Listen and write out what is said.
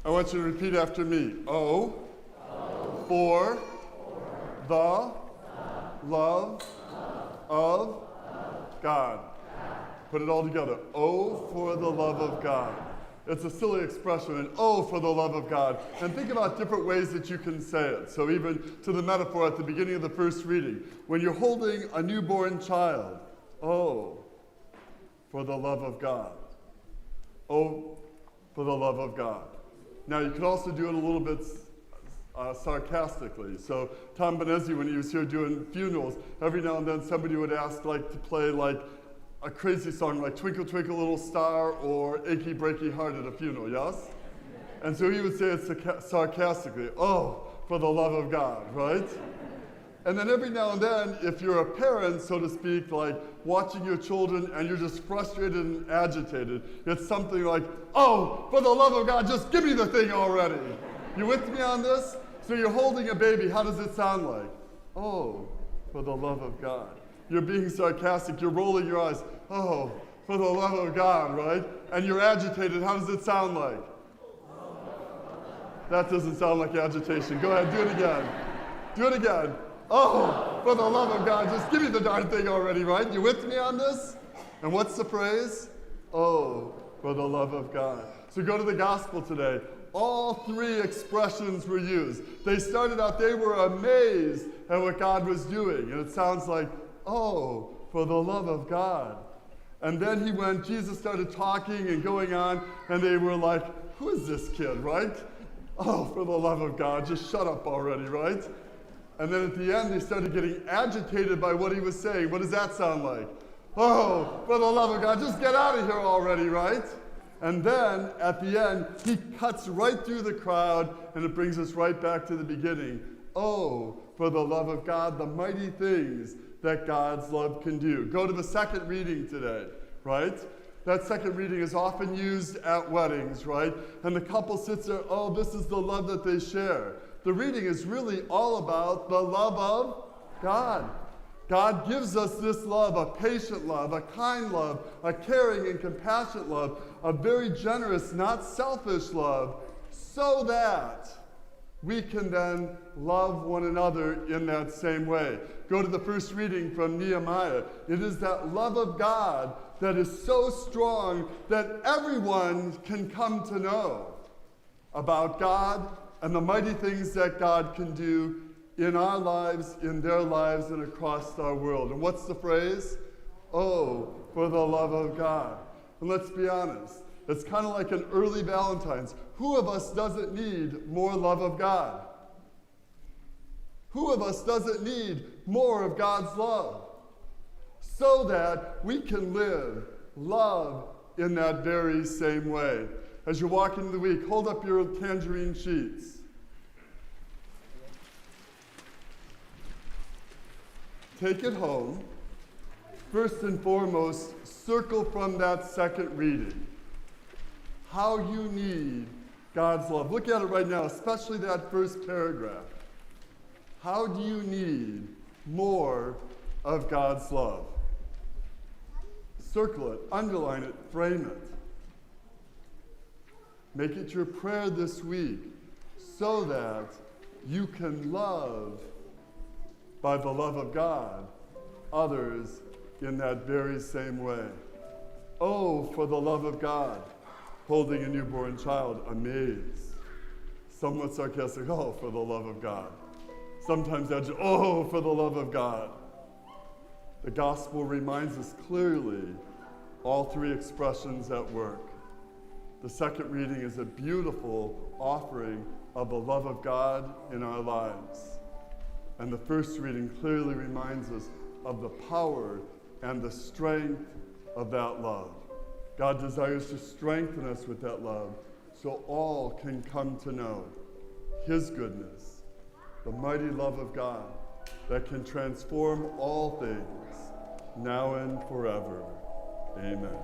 I want you to repeat after me. O, for the love of God. Put it all together. O, for the love of God. It's a silly expression, and oh, for the love of God. And think about different ways that you can say it. So even to the metaphor at the beginning of the first reading, when you're holding a newborn child, oh, for the love of God. Oh, for the love of God. Now, you could also do it a little bit sarcastically. So Tom Benezzi, when he was here doing funerals, every now and then somebody would ask to play a crazy song like Twinkle Twinkle Little Star or Achy Breaky Heart at a funeral, yes? And so he would say it sarcastically, oh, for the love of God, right? And then every now and then, if you're a parent, so to speak, like watching your children and you're just frustrated and agitated, it's something like, oh, for the love of God, just give me the thing already. You with me on this? So you're holding a baby, how does it sound like? Oh, for the love of God. You're being sarcastic, you're rolling your eyes. Oh, for the love of God, right? And you're agitated, how does it sound like? That doesn't sound like agitation. Go ahead, do it again. Do it again. Oh, for the love of God, just give me the darn thing already, right? You with me on this? And what's the phrase? Oh, for the love of God. So go to the gospel today. All three expressions were used. They started out, they were amazed at what God was doing. And it sounds like, oh, for the love of God. And then Jesus started talking and going on, and they were like, who is this kid, right? Oh, for the love of God, just shut up already, right? And then at the end, they started getting agitated by what he was saying. What does that sound like? Oh, for the love of God, just get out of here already, right? And then at the end, he cuts right through the crowd, and it brings us right back to the beginning. Oh, for the love of God, the mighty things that God's love can do. Go to the second reading today, right? That second reading is often used at weddings, right? And the couple sits there, oh, this is the love that they share. The reading is really all about the love of God. God gives us this love, a patient love, a kind love, a caring and compassionate love, a very generous, not selfish love, so that we can then love one another in that same way. Go to the first reading from Nehemiah. It is that love of God that is so strong that everyone can come to know about God and the mighty things that God can do in our lives, in their lives, and across our world. And what's the phrase? Oh, for the love of God. And let's be honest, it's kind of like an early Valentine's. Who of us doesn't need more love of God? Who of us doesn't need more of God's love? So that we can live love in that very same way. As you walk into the week, hold up your tangerine sheets. Take it home. First and foremost, circle from that second reading how you need God's love. Look at it right now, especially that first paragraph. How do you need more of God's love? Circle it, underline it, frame it. Make it your prayer this week so that you can love, by the love of God, others in that very same way. Oh, for the love of God, holding a newborn child, amazed. Somewhat sarcastic, oh, for the love of God. Sometimes oh, for the love of God. The gospel reminds us clearly all three expressions at work. The second reading is a beautiful offering of the love of God in our lives. And the first reading clearly reminds us of the power and the strength of that love. God desires to strengthen us with that love so all can come to know His goodness, the mighty love of God that can transform all things, now and forever. Amen.